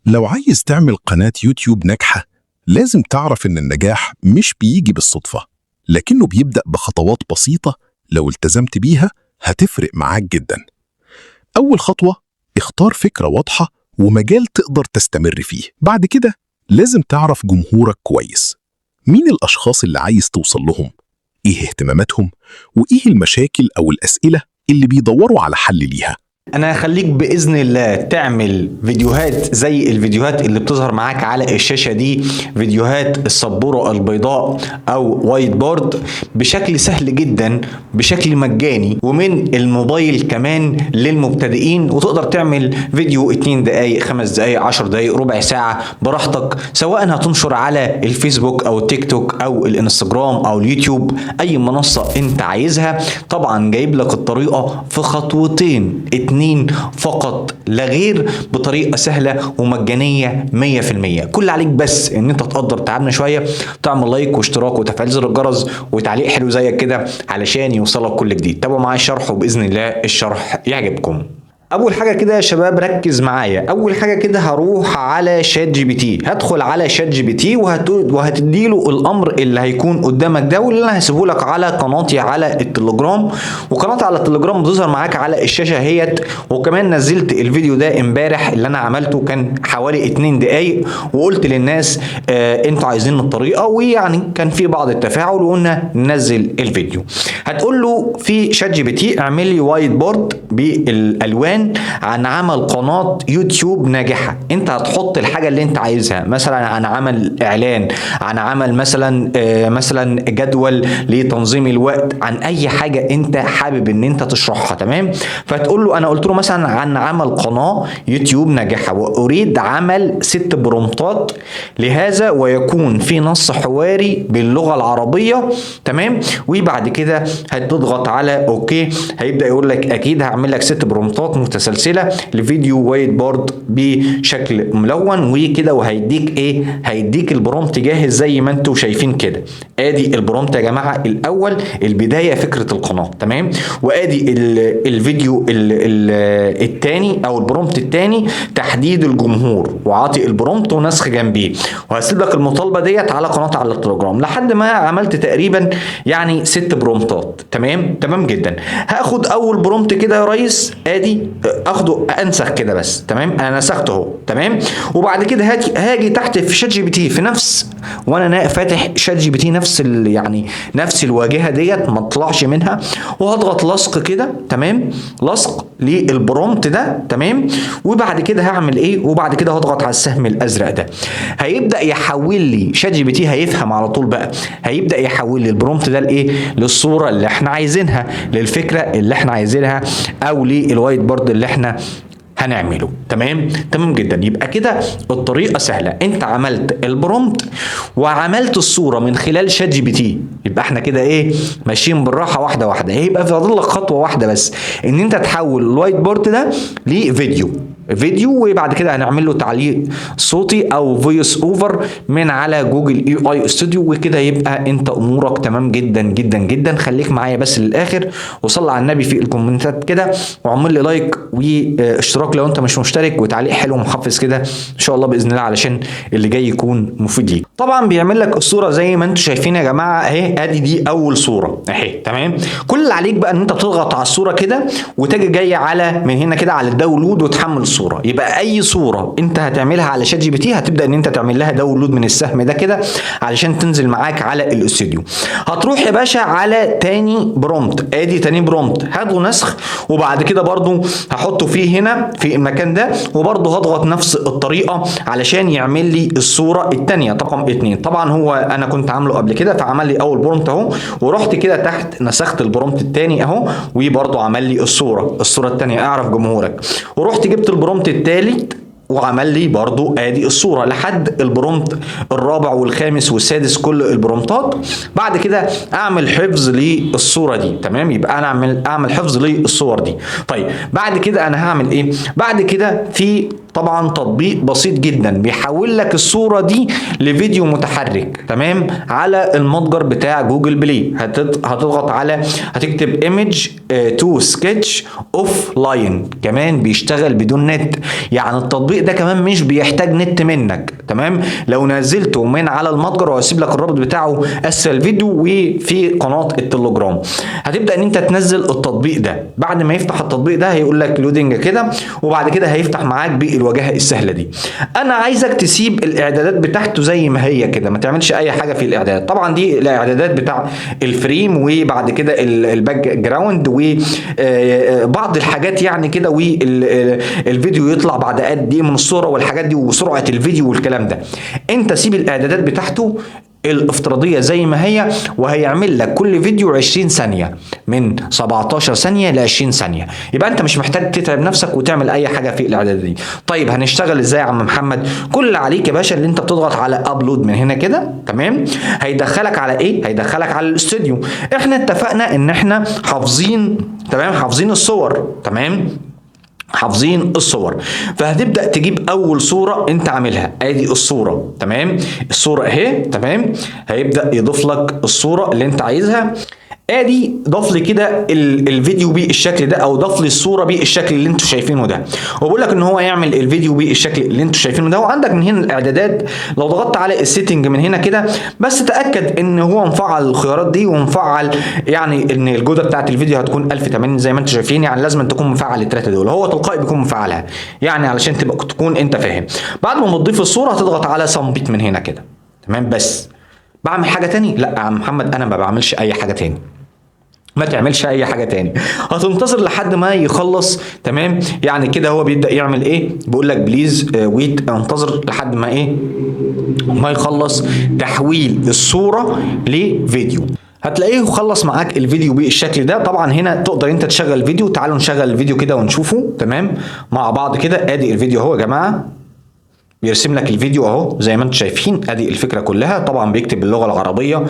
لو عايز تعمل قناة يوتيوب ناجحة، لازم تعرف إن النجاح مش بيجي بالصدفة، لكنه بيبدأ بخطوات بسيطة. لو التزمت بيها هتفرق معاك جدا. أول خطوة، اختار فكرة واضحة ومجال تقدر تستمر فيه. بعد كده لازم تعرف جمهورك كويس. مين الأشخاص اللي عايز توصل لهم؟ إيه اهتماماتهم؟ وإيه المشاكل أو الأسئلة اللي بيدوروا على حل ليها؟ انا هخليك باذن الله تعمل فيديوهات زي الفيديوهات اللي بتظهر معاك على الشاشه دي، فيديوهات السبوره البيضاء او وايت بورد، بشكل سهل جدا، بشكل مجاني، ومن الموبايل كمان للمبتدئين. وتقدر تعمل فيديو 2 دقائق 5 دقائق 10 دقائق ربع ساعه براحتك، سواء هتنشر على الفيسبوك او التيك توك او الانستجرام او اليوتيوب، اي منصه انت عايزها. طبعا جايب لك الطريقه في خطوتين 2 فقط لا غير، بطريقه سهله ومجانيه 100%. كل عليك بس ان انت تقدر تعبنا شويه، تعمل لايك واشتراك وتفعيل زر الجرس وتعليق حلو زيك كده علشان يوصلك كل جديد. تابعوا معايا الشرح وباذن الله الشرح يعجبكم. اول حاجه كده يا شباب ركز معايا، اول حاجه كده هروح على شات جي بي تي، هدخل على شات جي بي تي وهتديله الامر اللي هيكون قدامك ده، واللي انا هسيبه لك على قناتي على التليجرام. وقناتي على التليجرام بتظهر معاك على الشاشه اهيت. وكمان نزلت الفيديو ده امبارح اللي انا عملته، كان حوالي 2 دقايق، وقلت للناس انتوا عايزين الطريقه، ويعني كان في بعض التفاعل وقلنا ننزل الفيديو. هتقول له في شات جي بي تي اعمل لي وايت بورد بالالوان عن عمل قناة يوتيوب ناجحة. انت هتحط الحاجة اللي انت عايزها، مثلا عن عمل اعلان، عن عمل مثلا جدول لتنظيم الوقت، عن اي حاجة انت حابب ان انت تشرحها. تمام. فتقول له انا قلت له مثلا عن عمل قناة يوتيوب ناجحة، واريد عمل 6 برومتات لهذا، ويكون في نص حواري باللغة العربية. تمام. وبعد كده هتضغط على اوكي، هيبدأ يقول لك اكيد هعمل لك 6 برومتات متسلسله لفيديو وايت بورد بشكل ملون وكده، وهيديك ايه، هيديك البرومت جاهز زي ما انتم شايفين كده. ادي البرومت يا جماعه الاول، البدايه فكره القناه. تمام. وادي الفيديو الثاني او البرومت الثاني تحديد الجمهور، وعاطي البرومت ونسخ جنبيه. وهسيب لك المطالبه ديت على قناتي على التليجرام لحد ما عملت تقريبا يعني 6 برومتات. تمام جدا. هاخد اول برومت كده يا ريس، ادي اخده انسخ كده بس. تمام. انا نسخته اهو. تمام. وبعد كده هاجي تحت في شات جي بي تي، في نفس وانا فاتح شات جي بي تي نفس يعني نفس الواجهه ديت، ما اطلعش منها، وهضغط لصق كده. تمام. لصق للبرومت ده. تمام. وبعد كده هعمل ايه، وبعد كده هضغط على السهم الازرق ده، هيبدا يحول لي شات جي بي تي، هيفهم على طول بقى، هيبدا يحول لي البرومت ده لايه، للصوره اللي احنا عايزينها، للفكره اللي احنا عايزينها، او للوايت بورد اللي احنا هنعمله. تمام جدا. يبقى كده الطريقه سهله، انت عملت البرومت وعملت الصوره من خلال شات جي بي تي. يبقى احنا كده ايه، ماشيين بالراحه واحده واحده. هيبقى فاضل لك خطوه واحده بس، ان انت تحول الوايت بورد ده لفيديو، وبعد كده هنعمل له تعليق صوتي او فويس اوفر من على جوجل اي استوديو، وكده يبقى انت امورك تمام جدا جدا جدا. خليك معايا بس للاخر، وصلي على النبي في الكومنتات كده، وعمل لي لايك واشتراك لو انت مش مشترك، وتعليق حلو محفز كده ان شاء الله باذن الله، علشان اللي جاي يكون مفيد ليك. طبعا بيعمل لك الصوره زي ما انتم شايفين يا جماعه اهي، ادي دي اول صوره اهي. تمام. كل اللي عليك بقى ان انت بتضغط على الصوره كده، وتيجي جاي على من هنا كده على الداونلود وتحمل الصوره. يبقى اي صوره انت هتعملها على شات جي بي تي هتبدا ان انت تعمل لها داونلود من السهم ده كده علشان تنزل معاك على الاستوديو. هتروح يا باشا على تاني برومت، ادي تاني برومت هاخده نسخ، وبعد كده برضو هحطه فيه هنا في المكان ده، وبرضو هضغط نفس الطريقه علشان يعمل لي الصوره الثانيه رقم 2. طبعا هو انا كنت عامله قبل كده، فعمل لي اول برومت اهو، ورحت كده تحت نسخت البرومت الثاني اهو، وبرضو عمل لي الصوره الثانيه اعرف جمهورك. ورحت جبت البرومت الثالث وعمل لي برضو ادي الصوره لحد البرومت الرابع والخامس والسادس، كل البرومتات. بعد كده اعمل حفظ للصوره دي. تمام. يبقى انا اعمل حفظ للصور دي. طيب بعد كده انا هعمل ايه، بعد كده في طبعا تطبيق بسيط جدا بيحول لك الصورة دي لفيديو متحرك، تمام، على المتجر بتاع جوجل بلاي. هتضغط على هتكتب image to sketch offline، كمان بيشتغل بدون نت. يعني التطبيق ده كمان مش بيحتاج نت منك، تمام. لو نزلته من على المتجر، وهسيب لك الرابط بتاعه اسفل الفيديو وفي قناة التليجرام، هتبدأ ان انت تنزل التطبيق ده. بعد ما يفتح التطبيق ده هيقول لك لودنج كده، وبعد كده هيفتح معاك بالواجهة السهلة دي. انا عايزك تسيب الاعدادات بتاعته زي ما هي كده، ما تعملش اي حاجة في الاعدادات. طبعا دي الاعدادات بتاع الفريم، وبعد كده الباك جراوند، وبعض الحاجات يعني كده، والفيديو يطلع بعد قد ايه من الصورة والحاجات دي، وسرعة الفيديو والكلام ده. انت سيب الاعدادات بتاعته الافتراضية زي ما هي، وهيعمل لك كل فيديو 20 ثانية، من 17 ثانية ل 20 ثانية. يبقى انت مش محتاج تتعب نفسك وتعمل اي حاجة في الاعداد دي. طيب هنشتغل ازاي يا عم محمد؟ كل اللي عليك يا باشا اللي انت بتضغط على ابلود من هنا كده، تمام، هيدخلك على ايه؟ هيدخلك على الاستوديو. احنا اتفقنا ان احنا حافظين، تمام، حافظين الصور، تمام، حافظين الصور. فهتبدأ تجيب أول صورة أنت عاملها، أدي الصورة، تمام، الصورة أهي، تمام. هيبدأ يضيف لك الصورة اللي أنت عايزها. ادي ضاف لي كده الفيديو بالشكل ده، او ضاف لي الصوره بالشكل اللي انتوا شايفينه ده، وبقول لك ان هو يعمل الفيديو بالشكل اللي انتوا شايفينه ده. وعندك من هنا الاعدادات، لو ضغطت على السيتنج من هنا كده، بس تاكد ان هو مفعل الخيارات دي، ومفعل يعني ان الجوده بتاعت الفيديو هتكون 1080 زي ما انتوا شايفين. يعني لازم تكون مفعل الثلاثه دول، هو تلقائي بيكون مفعلها، يعني علشان تكون انت فاهم. بعد ما تضيف الصوره هتضغط على سمبيت من هنا كده، تمام. بس بعمل حاجه تاني؟ لا يا عم محمد، انا ما بعملش اي حاجه تاني. ما تعملش اي حاجه تاني، هتنتظر لحد ما يخلص، تمام. يعني كده هو بيبدا يعمل ايه؟ بيقول لك بليز ويت، انتظر لحد ما ايه؟ ما يخلص تحويل الصوره لفيديو. هتلاقيه خلص معاك الفيديو بالشكل ده. طبعا هنا تقدر انت تشغل فيديو. تعالوا نشغل الفيديو كده ونشوفه، تمام، مع بعض كده. ادي الفيديو اهو يا جماعه، بيرسم لك الفيديو اهو زي ما انتم شايفين. ادي الفكره كلها. طبعا بيكتب باللغه العربيه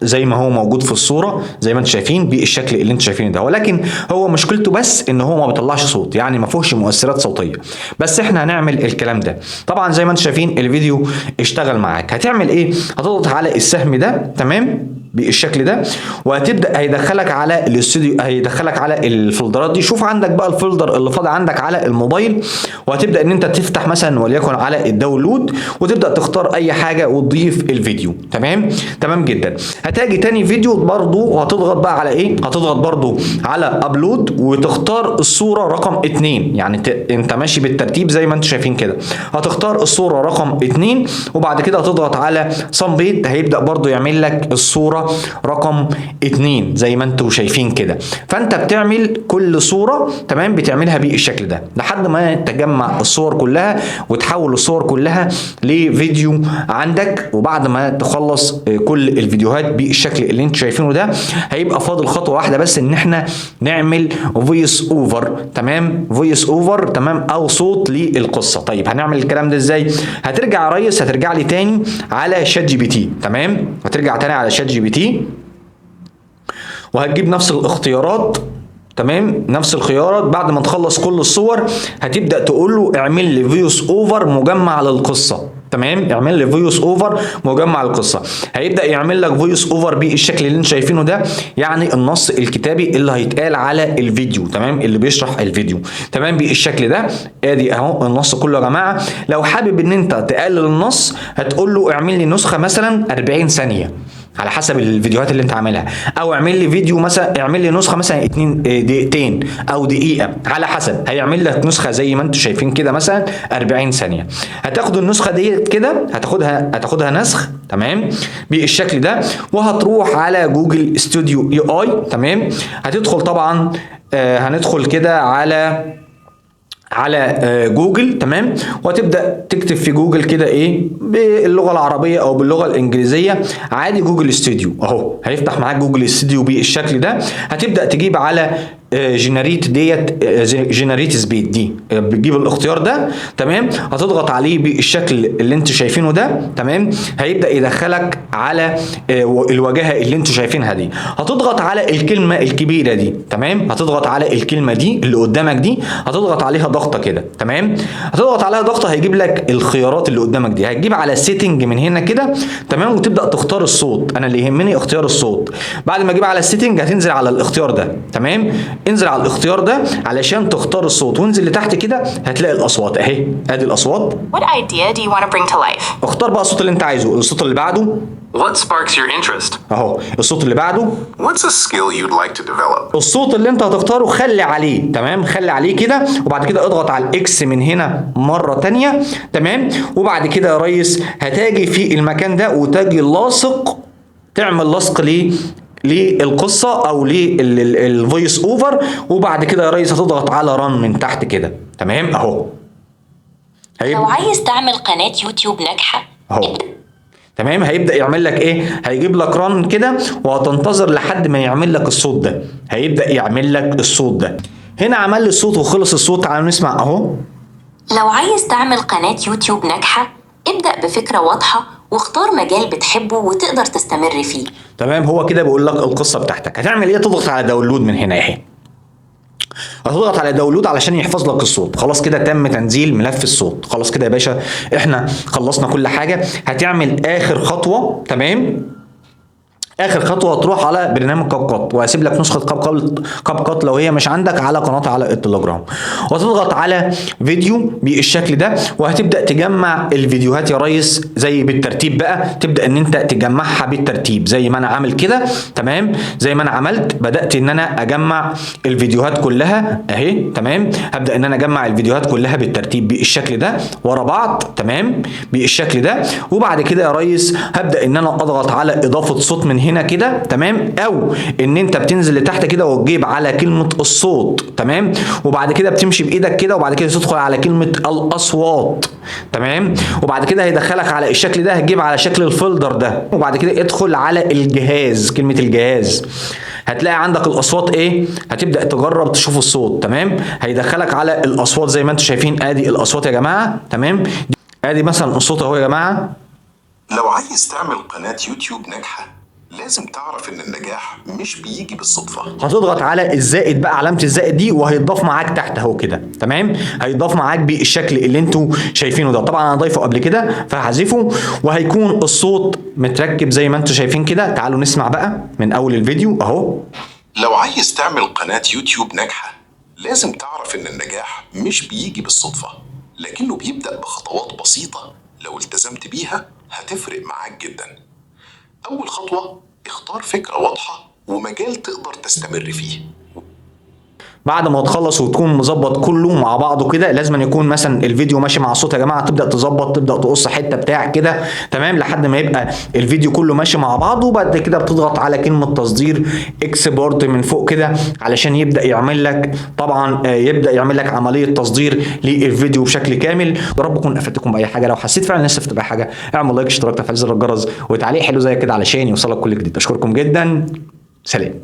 زي ما هو موجود في الصوره، زي ما انتم شايفين بالشكل اللي انتم شايفينه ده. ولكن هو مشكلته بس ان هو ما بيطلعش صوت، يعني ما فيهوش مؤثرات صوتيه. بس احنا هنعمل الكلام ده. طبعا زي ما انتم شايفين الفيديو اشتغل معاك. هتعمل ايه؟ هتضغط على السهم ده، تمام، بالشكل ده، وهتبدا هيدخلك على الاستوديو، هيدخلك على الفولدرات دي. شوف عندك بقى الفولدر اللي فاضي عندك على الموبايل، وهتبدا ان انت تفتح مثلا وليكن على الداونلود، وتبدا تختار اي حاجه وتضيف الفيديو، تمام. تمام جدا. هتاجي تاني فيديو برضو، وهتضغط بقى على ايه؟ هتضغط برضو على ابلود، وتختار الصوره رقم 2. يعني انت ماشي بالترتيب زي ما انتم شايفين كده. هتختار الصوره رقم 2، وبعد كده هتضغط على سمبيت، هيبدا برضو يعمل لك الصوره رقم 2 زي ما انتم شايفين كده. فانت بتعمل كل صوره، تمام، بتعملها بالشكل ده لحد ما تجمع الصور كلها وتحول الصور كلها لفيديو عندك. وبعد ما تخلص كل الفيديوهات بالشكل اللي انتم شايفينه ده، هيبقى فاضل خطوه واحده بس، ان احنا نعمل فويس اوفر، تمام، فويس اوفر، تمام، او صوت للقصه. طيب هنعمل الكلام ده ازاي؟ هترجع يا ريس، هترجع لي تاني على شات جي بي تي، تمام، هترجع تاني على شات جي بي تي، وهتجيب نفس الاختيارات، تمام، نفس الخيارات. بعد ما تخلص كل الصور هتبدا تقول له اعمل لي فويس اوفر مجمع للقصه، تمام، اعمل لي فويس اوفر مجمع للقصه. هيبدا يعمل لك فويس اوفر بالشكل اللي انتم شايفينه ده، يعني النص الكتابي اللي هيتقال على الفيديو، تمام، اللي بيشرح الفيديو، تمام، بالشكل ده. ادي اهو النص كله يا جماعه. لو حابب ان انت تقلل النص، هتقول له اعمل لي نسخه مثلا 40 ثانيه على حسب الفيديوهات اللي انت عاملها، او اعمل لي فيديو مثلا، اعمل لي نسخه مثلا 2 دقيقتين او دقيقه، على حسب. هيعمل لك نسخه زي ما انتم شايفين كده مثلا 40 ثانيه. هتاخد النسخه دي كده، هتاخدها نسخ، تمام، بالشكل ده، وهتروح على جوجل استوديو اي اي، تمام. هتدخل طبعا هندخل كده على جوجل، تمام، وهتبدا تكتب في جوجل كده ايه باللغه العربيه او باللغه الانجليزيه عادي، جوجل استوديو اهو. هيفتح معاك جوجل استوديو بالشكل ده. هتبدا تجيب على جنريت ديت جنريت سبيد دي، بتجيب الاختيار ده تمام، هتضغط عليه بالشكل اللي انتوا شايفينه ده تمام، هيبدا يدخلك على الواجهه اللي انتوا شايفينها دي. هتضغط على الكلمه الكبيره دي تمام، هتضغط على الكلمه دي اللي قدامك دي، هتضغط عليها ضغطه كده تمام، هتضغط عليها ضغطه هيجيب لك الخيارات اللي قدامك دي، هتجيب على سيتنج من هنا كده تمام، وتبدا تختار الصوت. انا اللي يهمني اختيار الصوت. بعد ما اجيب على السيتنج هتنزل على الاختيار ده تمام، انزل على الاختيار ده علشان تختار الصوت، وانزل لتحت كده هتلاقي الاصوات اهي، ادي الاصوات. What idea do you want to bring to life? اختار بقى الصوت اللي انت عايزه. الصوت اللي بعده What sparks your interest? اهو، الصوت اللي بعده What's a skill you'd like to develop? الصوت اللي انت هتختاره خلي عليه تمام، خلي عليه كده، وبعد كده اضغط على الاكس من هنا مره تانية تمام، وبعد كده يا ريس هتاجي في المكان ده وتاجي لاصق، تعمل لصق للقصه او للفويس اوفر، وبعد كده يا ريس هتضغط على رن من تحت كده تمام اهو. لو عايز تعمل قناة يوتيوب ناجحة اهو تمام، هيبدا يعمل لك ايه، هيجيب لك رن كده وهتنتظر لحد ما يعمل لك الصوت ده، هيبدا يعمل لك الصوت ده. هنا عمل لي الصوت وخلص الصوت، تعالوا نسمع اهو. لو عايز تعمل قناة يوتيوب ناجحة ابدأ بفكرة واضحة واختار مجال بتحبه وتقدر تستمر فيه. تمام، هو كده بيقول لك القصه بتاعتك. هتعمل ايه، تضغط على داونلود من هنا اهي، هتضغط على داونلود علشان يحفظ لك الصوت. خلاص كده تم تنزيل ملف الصوت. خلاص كده يا باشا احنا خلصنا كل حاجه. هتعمل اخر خطوه تمام، اخر خطوه هتروح على برنامج كاب كات، وهسيب لك نسخه كاب كات لو هي مش عندك على قناتي على التليجرام، وهتضغط على فيديو بالشكل ده، وهتبدا تجمع الفيديوهات يا ريس زي بالترتيب بقى، تبدا ان انت تجمعها بالترتيب زي ما انا عامل كده تمام، زي ما انا عملت بدات ان انا اجمع الفيديوهات كلها اهي تمام، هبدا ان انا اجمع الفيديوهات كلها بالترتيب بالشكل ده ورا بعض تمام بالشكل ده. وبعد كده يا ريس هبدا ان انا اضغط على اضافه صوت من هنا كده تمام، او ان انت بتنزل لتحت كده وتجيب على كلمه الصوت تمام، وبعد كده بتمشي بايدك كده، وبعد كده تدخل على كلمه الاصوات تمام، وبعد كده هيدخلك على الشكل ده، هتجيب على شكل الفولدر ده، وبعد كده ادخل على الجهاز، كلمه الجهاز هتلاقي عندك الاصوات ايه، هتبدا تجرب تشوف الصوت تمام، هيدخلك على الاصوات زي ما انتم شايفين. ادي الاصوات يا جماعه تمام، ادي مثلا الصوت اهو يا جماعه. لو عايز تعمل قناة يوتيوب ناجحة لازم تعرف ان النجاح مش بيجي بالصدفة. هتضغط على الزائد بقى، علامة الزائد دي، وهيتضاف معاك تحت اهو كده تمام، هيتضاف معاك بالشكل اللي انتوا شايفينه ده. طبعا انا ضايفه قبل كده فهحذفه، وهيكون الصوت متركب زي ما انتوا شايفين كده. تعالوا نسمع بقى من اول الفيديو اهو. لو عايز تعمل قناة يوتيوب ناجحة لازم تعرف ان النجاح مش بيجي بالصدفة، لكنه بيبدأ بخطوات بسيطة لو التزمت بيها هتفرق معاك جدا. أول خطوة، اختار فكرة واضحة ومجال تقدر تستمر فيه. بعد ما تخلص وتكون مظبط كله مع بعضه كده، لازم أن يكون مثلا الفيديو ماشي مع الصوت يا جماعه، تبدا تظبط، تبدا تقص حته بتاع كده تمام لحد ما يبقى الفيديو كله ماشي مع بعضه. وبعد كده بتضغط على كلمه تصدير اكسبورت من فوق كده علشان يبدا يعمل لك، طبعا يبدا يعمل لك عمليه تصدير للفيديو بشكل كامل. يا رب اكون افدتكم باي حاجه. لو حسيت فعلا نفسك باي حاجه اعمل لايك، اشتراك، تفعيل زر الجرس، وتعليق حلو زي كده علشان يوصلك كل جديد. اشكركم جدا، سلام.